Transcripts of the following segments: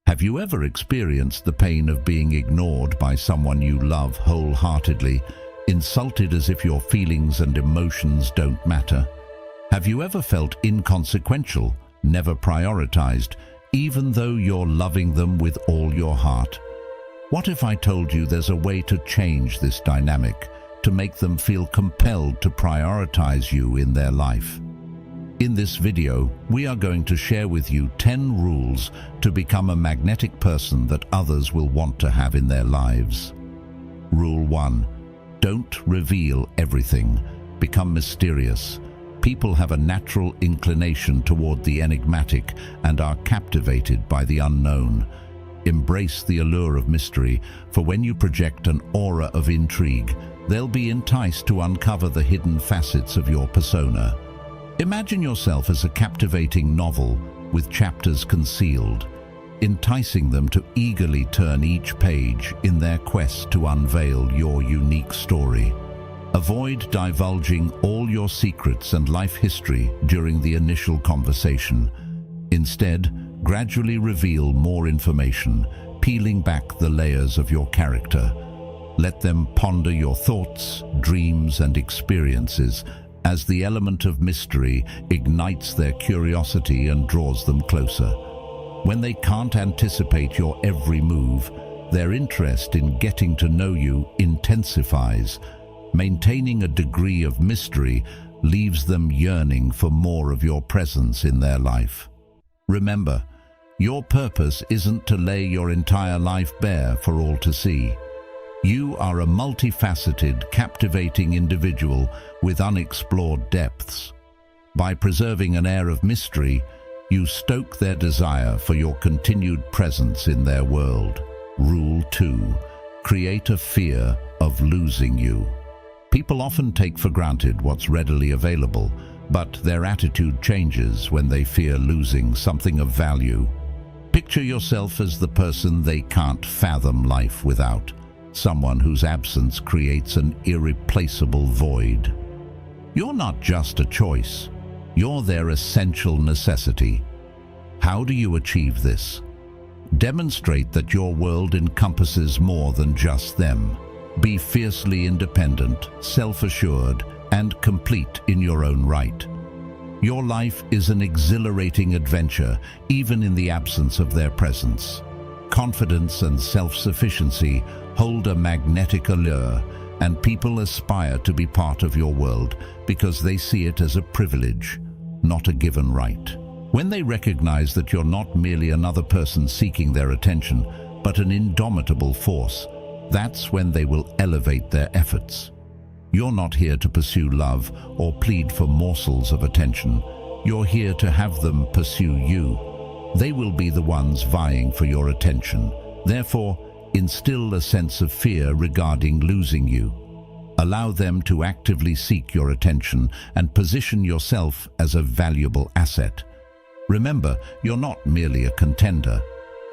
Have you ever experienced the pain of being ignored by someone you love wholeheartedly, insulted as if your feelings and emotions don't matter? Have you ever felt inconsequential, never prioritized, even though you're loving them with all your heart? What if I told you there's a way to change this dynamic, to make them feel compelled to prioritize you in their life? In this video, we are going to share with you 10 rules to become a magnetic person that others will want to have in their lives. Rule 1. Don't reveal everything. Become mysterious. People have a natural inclination toward the enigmatic and are captivated by the unknown. Embrace the allure of mystery, for when you project an aura of intrigue, they'll be enticed to uncover the hidden facets of your persona. Imagine yourself as a captivating novel with chapters concealed, enticing them to eagerly turn each page in their quest to unveil your unique story. Avoid divulging all your secrets and life history during the initial conversation. Instead, gradually reveal more information, peeling back the layers of your character. Let them ponder your thoughts, dreams, and experiences, as the element of mystery ignites their curiosity and draws them closer. When they can't anticipate your every move, their interest in getting to know you intensifies. Maintaining a degree of mystery leaves them yearning for more of your presence in their life. Remember, your purpose isn't to lay your entire life bare for all to see. You are a multifaceted, captivating individual with unexplored depths. By preserving an air of mystery, you stoke their desire for your continued presence in their world. Rule 2. Create a fear of losing you. People often take for granted what's readily available, but their attitude changes when they fear losing something of value. Picture yourself as the person they can't fathom life without. Someone whose absence creates an irreplaceable void. You're not just a choice, you're their essential necessity. How do you achieve this? Demonstrate that your world encompasses more than just them. Be fiercely independent, self-assured, and complete in your own right. Your life is an exhilarating adventure, even in the absence of their presence. Confidence and self-sufficiency hold a magnetic allure, and people aspire to be part of your world because they see it as a privilege, not a given right. When they recognize that you're not merely another person seeking their attention, but an indomitable force, that's when they will elevate their efforts. You're not here to pursue love or plead for morsels of attention. You're here to have them pursue you. They will be the ones vying for your attention. Therefore, instill a sense of fear regarding losing you. Allow them to actively seek your attention and position yourself as a valuable asset. Remember, you're not merely a contender.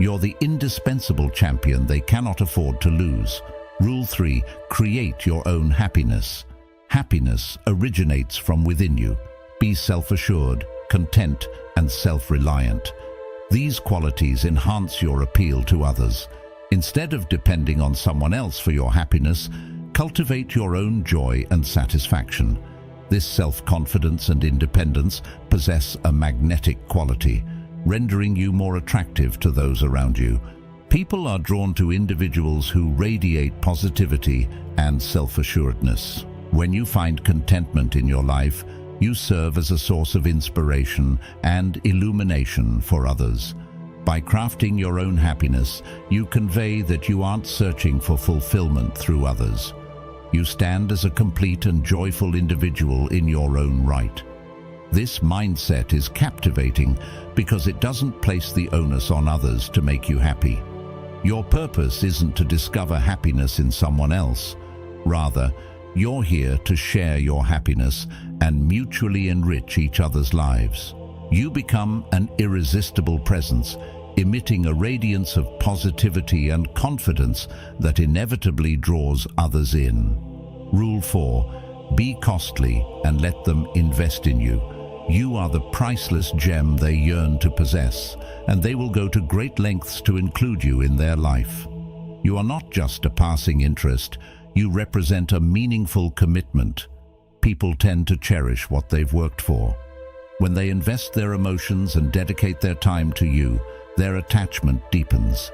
You're the indispensable champion they cannot afford to lose. Rule 3. Create your own happiness. Happiness originates from within you. Be self-assured, content, and self-reliant. These qualities enhance your appeal to others. Instead of depending on someone else for your happiness, cultivate your own joy and satisfaction. This self-confidence and independence possess a magnetic quality, rendering you more attractive to those around you. People are drawn to individuals who radiate positivity and self-assuredness. When you find contentment in your life, you serve as a source of inspiration and illumination for others. By crafting your own happiness, you convey that you aren't searching for fulfillment through others. You stand as a complete and joyful individual in your own right. This mindset is captivating because it doesn't place the onus on others to make you happy. Your purpose isn't to discover happiness in someone else. Rather, you're here to share your happiness and mutually enrich each other's lives. You become an irresistible presence, emitting a radiance of positivity and confidence that inevitably draws others in. Rule 4. Be costly and let them invest in you. You are the priceless gem they yearn to possess, and they will go to great lengths to include you in their life. You are not just a passing interest, you represent a meaningful commitment. People tend to cherish what they've worked for. When they invest their emotions and dedicate their time to you, their attachment deepens.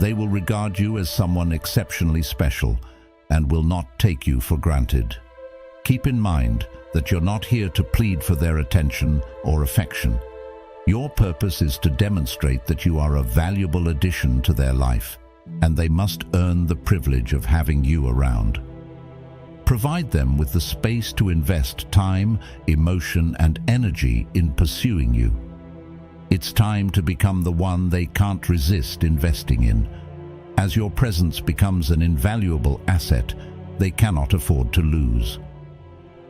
They will regard you as someone exceptionally special and will not take you for granted. Keep in mind that you're not here to plead for their attention or affection. Your purpose is to demonstrate that you are a valuable addition to their life, and they must earn the privilege of having you around. Provide them with the space to invest time, emotion, and energy in pursuing you. It's time to become the one they can't resist investing in. As your presence becomes an invaluable asset they cannot afford to lose.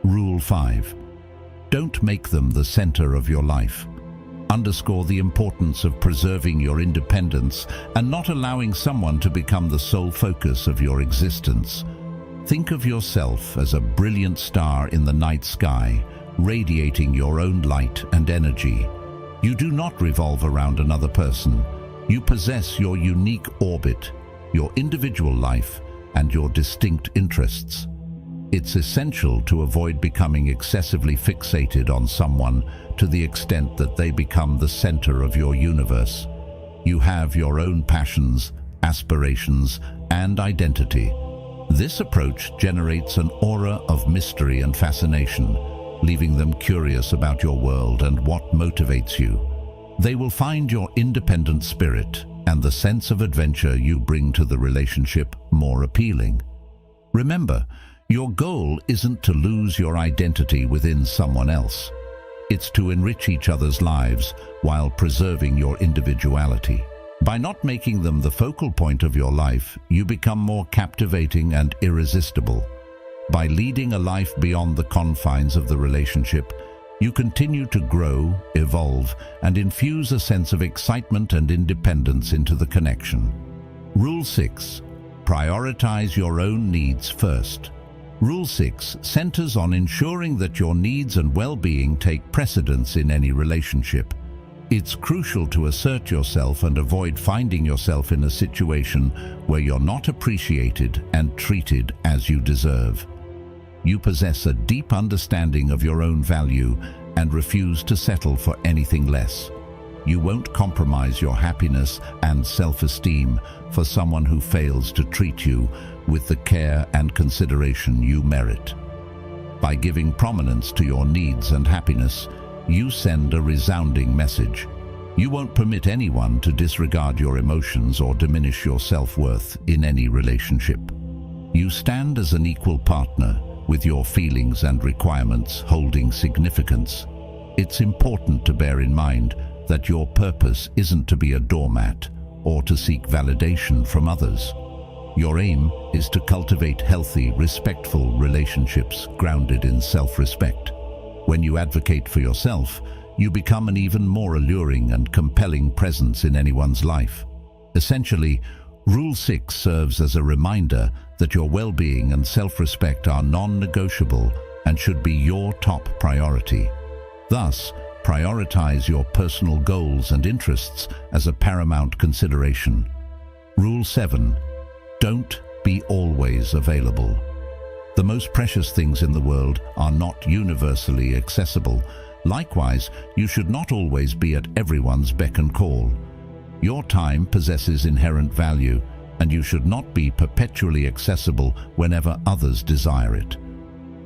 Rule 5. Don't make them the center of your life. Underscore the importance of preserving your independence and not allowing someone to become the sole focus of your existence. Think of yourself as a brilliant star in the night sky, radiating your own light and energy. You do not revolve around another person. You possess your unique orbit, your individual life, and your distinct interests. It's essential to avoid becoming excessively fixated on someone to the extent that they become the center of your universe. You have your own passions, aspirations, and identity. This approach generates an aura of mystery and fascination, leaving them curious about your world and what motivates you. They will find your independent spirit and the sense of adventure you bring to the relationship more appealing. Remember, your goal isn't to lose your identity within someone else. It's to enrich each other's lives while preserving your individuality. By not making them the focal point of your life, you become more captivating and irresistible. By leading a life beyond the confines of the relationship, you continue to grow, evolve, and infuse a sense of excitement and independence into the connection. Rule 6. Prioritize your own needs first. Rule 6 centers on ensuring that your needs and well-being take precedence in any relationship. It's crucial to assert yourself and avoid finding yourself in a situation where you're not appreciated and treated as you deserve. You possess a deep understanding of your own value and refuse to settle for anything less. You won't compromise your happiness and self-esteem for someone who fails to treat you with the care and consideration you merit. By giving prominence to your needs and happiness, you send a resounding message. You won't permit anyone to disregard your emotions or diminish your self-worth in any relationship. You stand as an equal partner, with your feelings and requirements holding significance. It's important to bear in mind that your purpose isn't to be a doormat or to seek validation from others. Your aim is to cultivate healthy, respectful relationships grounded in self-respect. When you advocate for yourself, you become an even more alluring and compelling presence in anyone's life. Essentially, Rule 6 serves as a reminder that your well-being and self-respect are non-negotiable and should be your top priority. Thus, prioritize your personal goals and interests as a paramount consideration. Rule 7. Don't be always available. The most precious things in the world are not universally accessible. Likewise, you should not always be at everyone's beck and call. Your time possesses inherent value, and you should not be perpetually accessible whenever others desire it.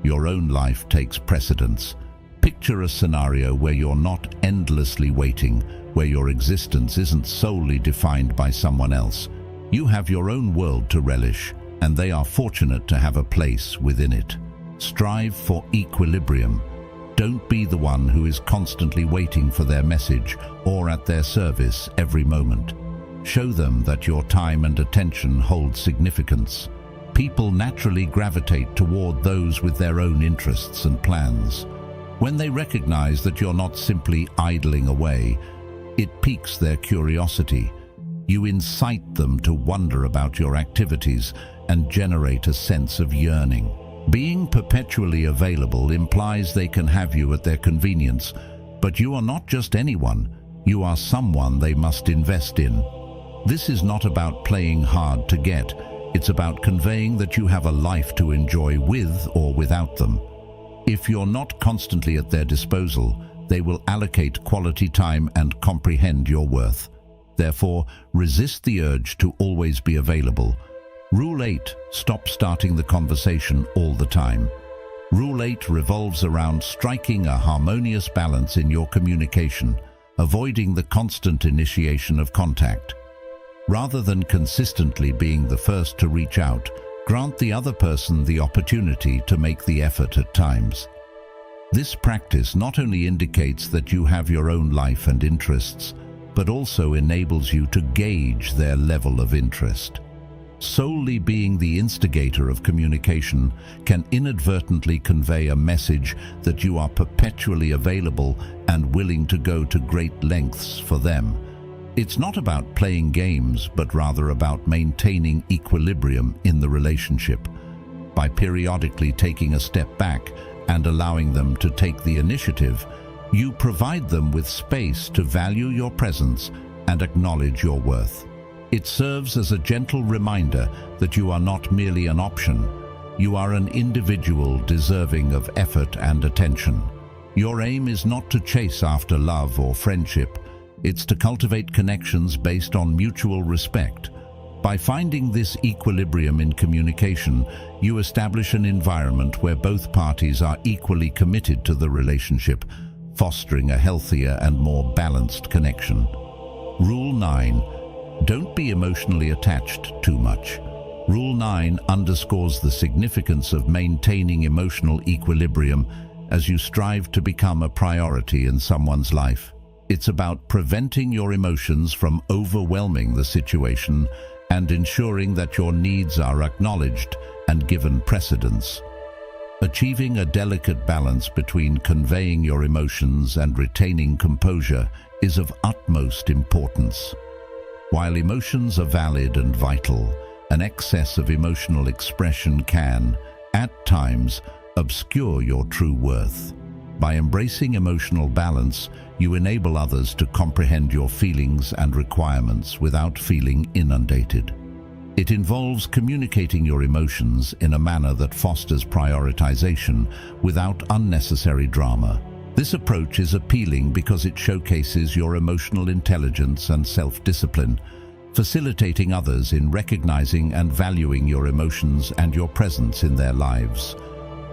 Your own life takes precedence. Picture a scenario where you're not endlessly waiting, where your existence isn't solely defined by someone else. You have your own world to relish, and they are fortunate to have a place within it. Strive for equilibrium. Don't be the one who is constantly waiting for their message or at their service every moment. Show them that your time and attention hold significance. People naturally gravitate toward those with their own interests and plans. When they recognize that you're not simply idling away, it piques their curiosity. You incite them to wonder about your activities and generate a sense of yearning. Being perpetually available implies they can have you at their convenience, But you are not just anyone, you are someone they must invest in. This is not about playing hard to get, it's about conveying that you have a life to enjoy with or without them. If you're not constantly at their disposal, they will allocate quality time and comprehend your worth. Therefore, resist the urge to always be available. Rule 8, stop starting the conversation all the time. Rule 8 revolves around striking a harmonious balance in your communication, avoiding the constant initiation of contact. Rather than consistently being the first to reach out, grant the other person the opportunity to make the effort at times. This practice not only indicates that you have your own life and interests, but also enables you to gauge their level of interest. Solely being the instigator of communication can inadvertently convey a message that you are perpetually available and willing to go to great lengths for them. It's not about playing games, but rather about maintaining equilibrium in the relationship. By periodically taking a step back and allowing them to take the initiative, you provide them with space to value your presence and acknowledge your worth. It serves as a gentle reminder that you are not merely an option. You are an individual deserving of effort and attention. Your aim is not to chase after love or friendship. It's to cultivate connections based on mutual respect. By finding this equilibrium in communication, you establish an environment where both parties are equally committed to the relationship, fostering a healthier and more balanced connection. Rule 9. Don't be emotionally attached too much. Rule 9 underscores the significance of maintaining emotional equilibrium as you strive to become a priority in someone's life. It's about preventing your emotions from overwhelming the situation and ensuring that your needs are acknowledged and given precedence. Achieving a delicate balance between conveying your emotions and retaining composure is of utmost importance. While emotions are valid and vital, an excess of emotional expression can, at times, obscure your true worth. By embracing emotional balance, you enable others to comprehend your feelings and requirements without feeling inundated. It involves communicating your emotions in a manner that fosters prioritization without unnecessary drama. This approach is appealing because it showcases your emotional intelligence and self-discipline, facilitating others in recognizing and valuing your emotions and your presence in their lives.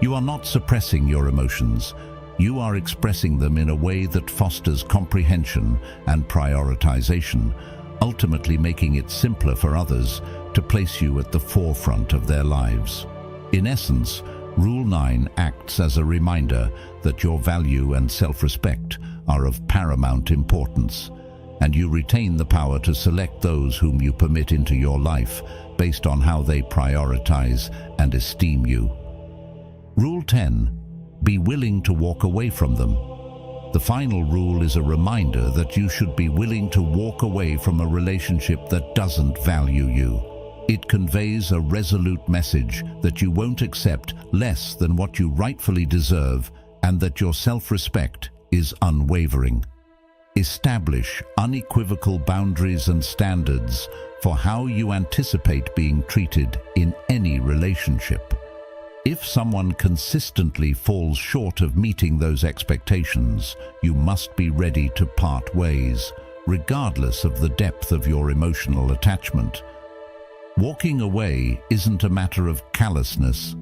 You are not suppressing your emotions. You are expressing them in a way that fosters comprehension and prioritization, ultimately making it simpler for others to place you at the forefront of their lives. In essence, Rule 9 acts as a reminder that your value and self-respect are of paramount importance, and you retain the power to select those whom you permit into your life based on how they prioritize and esteem you. Rule 10. Be willing to walk away from them. The final rule is a reminder that you should be willing to walk away from a relationship that doesn't value you. It conveys a resolute message that you won't accept less than what you rightfully deserve and that your self-respect is unwavering. Establish unequivocal boundaries and standards for how you anticipate being treated in any relationship. If someone consistently falls short of meeting those expectations, you must be ready to part ways, regardless of the depth of your emotional attachment. Walking away isn't a matter of callousness,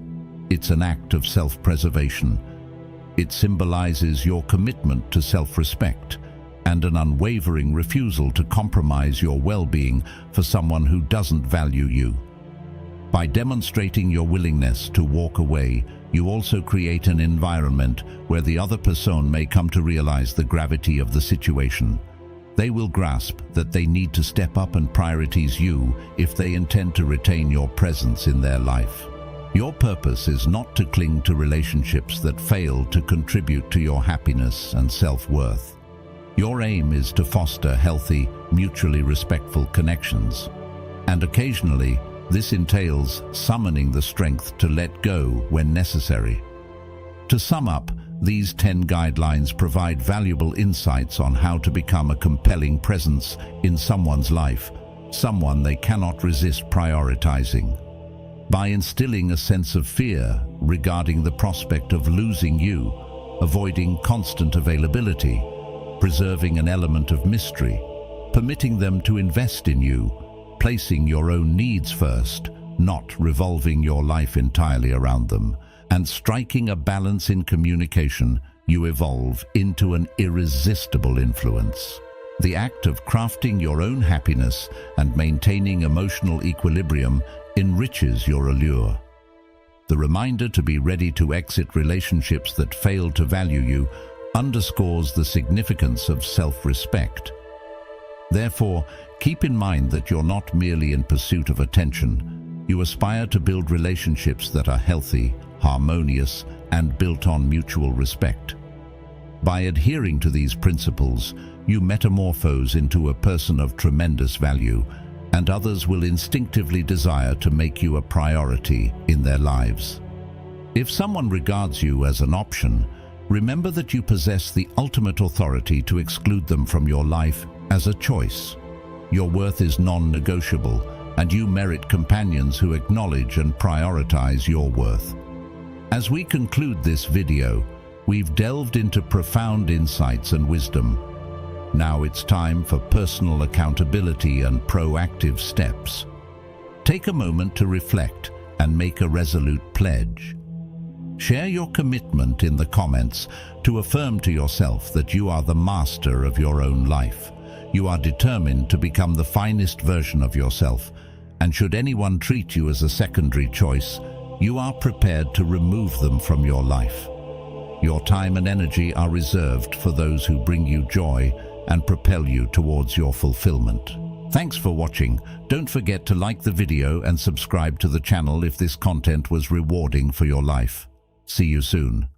it's an act of self-preservation. It symbolizes your commitment to self-respect and an unwavering refusal to compromise your well-being for someone who doesn't value you. By demonstrating your willingness to walk away, you also create an environment where the other person may come to realize the gravity of the situation. They will grasp that they need to step up and prioritize you if they intend to retain your presence in their life. Your purpose is not to cling to relationships that fail to contribute to your happiness and self-worth. Your aim is to foster healthy, mutually respectful connections. And occasionally, this entails summoning the strength to let go when necessary. To sum up, These 10 guidelines provide valuable insights on how to become a compelling presence in someone's life, someone they cannot resist prioritizing. By instilling a sense of fear regarding the prospect of losing you, avoiding constant availability, preserving an element of mystery, permitting them to invest in you, placing your own needs first, not revolving your life entirely around them, and striking a balance in communication, you evolve into an irresistible influence. The act of crafting your own happiness and maintaining emotional equilibrium enriches your allure. The reminder to be ready to exit relationships that fail to value you underscores the significance of self-respect. Therefore, keep in mind that you're not merely in pursuit of attention. You aspire to build relationships that are healthy, harmonious, and built on mutual respect. By adhering to these principles, you metamorphose into a person of tremendous value, and others will instinctively desire to make you a priority in their lives. If someone regards you as an option, remember that you possess the ultimate authority to exclude them from your life as a choice. Your worth is non-negotiable, and you merit companions who acknowledge and prioritize your worth. As we conclude this video, we've delved into profound insights and wisdom. Now it's time for personal accountability and proactive steps. Take a moment to reflect and make a resolute pledge. Share your commitment in the comments to affirm to yourself that you are the master of your own life. You are determined to become the finest version of yourself, and should anyone treat you as a secondary choice, you are prepared to remove them from your life. Your time and energy are reserved for those who bring you joy and propel you towards your fulfillment. Thanks for watching. Don't forget to like the video and subscribe to the channel if this content was rewarding for your life. See you soon.